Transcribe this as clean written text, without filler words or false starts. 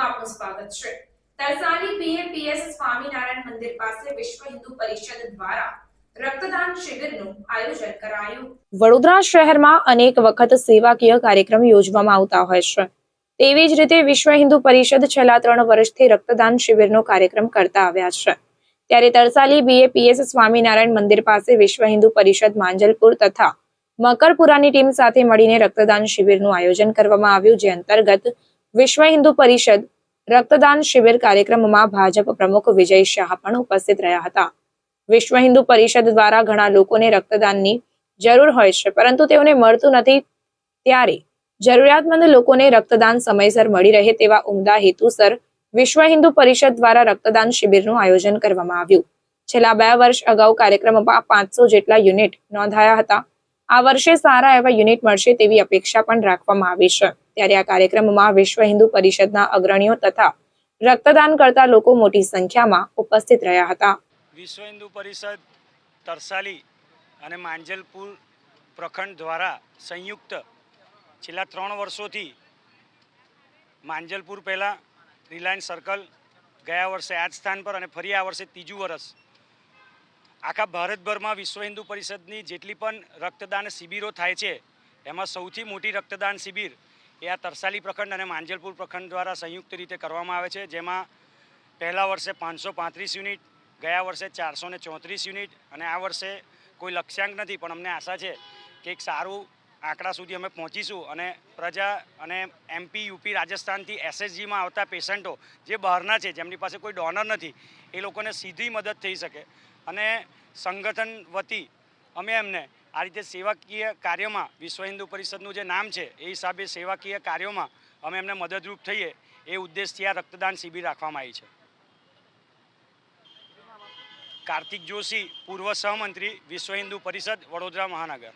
આપનું સ્વાગત છે। તરસાલી બીએપીએસ સ્વામિનારાયણ મંદિર પાસે વિશ્વ હિન્દુ પરિષદ દ્વારા રક્તદાન શિબિરનું આયોજન કરાયું। વડોદરા શહેરમાં અનેક વખત સેવાકીય કાર્યક્રમ યોજવામાં આવતા હોય છે। તેવી જ રીતે વિશ્વ હિન્દુ પરિષદ છેલ્લા 3 વર્ષથી રક્તદાન શિબિરનો કાર્યક્રમ કરતા આવ્યા છે। ત્યારે તરસાલી બીએપીએસ સ્વામિનારાયણ મંદિર પાસે વિશ્વ હિન્દુ પરિષદ માંજલપુર તથા મકરપુરાની ટીમ સાથે મળીને રક્તદાન શિબિરનું આયોજન કરવામાં આવ્યું, જે અંતર્ગત વિશ્વ હિન્દુ પરિષદ રક્તદાન શિબિર કાર્યક્રમમાં ભાજપ પ્રમુખ વિજય શાહ પણ ઉપસ્થિત રહ્યા હતા। વિશ્વ હિન્દુ પરિષદ દ્વારા ઘણા લોકોને રક્તદાનની જરૂર હોય છે, પરંતુ તેઓને મળતું નથી, ત્યારે જરૂરિયાતમંદ લોકોને રક્તદાન સમયસર મળી રહે તેવા ઉમદા હેતુસર વિશ્વ હિન્દુ પરિષદ દ્વારા રક્તદાન શિબિરનું આયોજન કરવામાં આવ્યું। છેલ્લા 2 વર્ષ અગાઉ કાર્યક્રમમાં 500 જેટલા યુનિટ નોંધાયા હતા। આ વર્ષે સારા એવા યુનિટ મળશે તેવી અપેક્ષા પણ રાખવામાં આવી છે। ત્યારે આ કાર્યક્રમમાં વિશ્વ હિન્દુ પરિષદના અગ્રણીઓ તથા રક્તદાન કરતા લોકો મોટી સંખ્યામાં ઉપસ્થિત રહ્યા હતા। વિશ્વ હિન્દુ પરિષદ તરસાલી અને માંજલપુર પ્રખંડ દ્વારા સંયુક્ત છેલ્લા 3 વર્ષોથી માંજલપુર પહેલાં રિલાયન્સ સર્કલ, ગયા વર્ષે આ જ સ્થાન પર અને ફરી આ વર્ષે 3જું વર્ષ આખા ભારતભરમાં વિશ્વ હિન્દુ પરિષદની જેટલી પણ રક્તદાન શિબિરો થાય છે એમાં સૌથી મોટી રક્તદાન શિબિર એ આ તરસાલી પ્રખંડ અને માંજલપુર પ્રખંડ દ્વારા સંયુક્ત રીતે કરવામાં આવે છે, જેમાં પહેલા વર્ષે 535 યુનિટ, ગયા વર્ષે 434 યુનિટ અને આ વર્ષે કોઈ લક્ષ્યાંક નથી, પણ અમને આશા છે કે એક સારું આંકડા સુધી અમે પહોંચીશું અને પ્રજા અને એમપી, યુપી, રાજસ્થાનથી એસએસજીમાં આવતા પેશન્ટો જે બહારના છે, જેમની પાસે કોઈ ડોનર નથી, એ લોકોને સીધી મદદ થઈ શકે અને સંગઠન વતી અમે એમને આ રીતે સેવાકીય કાર્યમાં વિશ્વ હિન્દુ પરિષદનું જે નામ છે એ હિસાબે સેવાકીય કાર્યોમાં અમે એમને મદદરૂપ થઈએ એ ઉદ્દેશથી આ રક્તદાન શિબિર રાખવામાં આવી છે। કાર્તિક જોશી, પૂર્વ સહમંત્રી, વિશ્વ હિન્દુ પરિષદ, વડોદરા મહાનગર।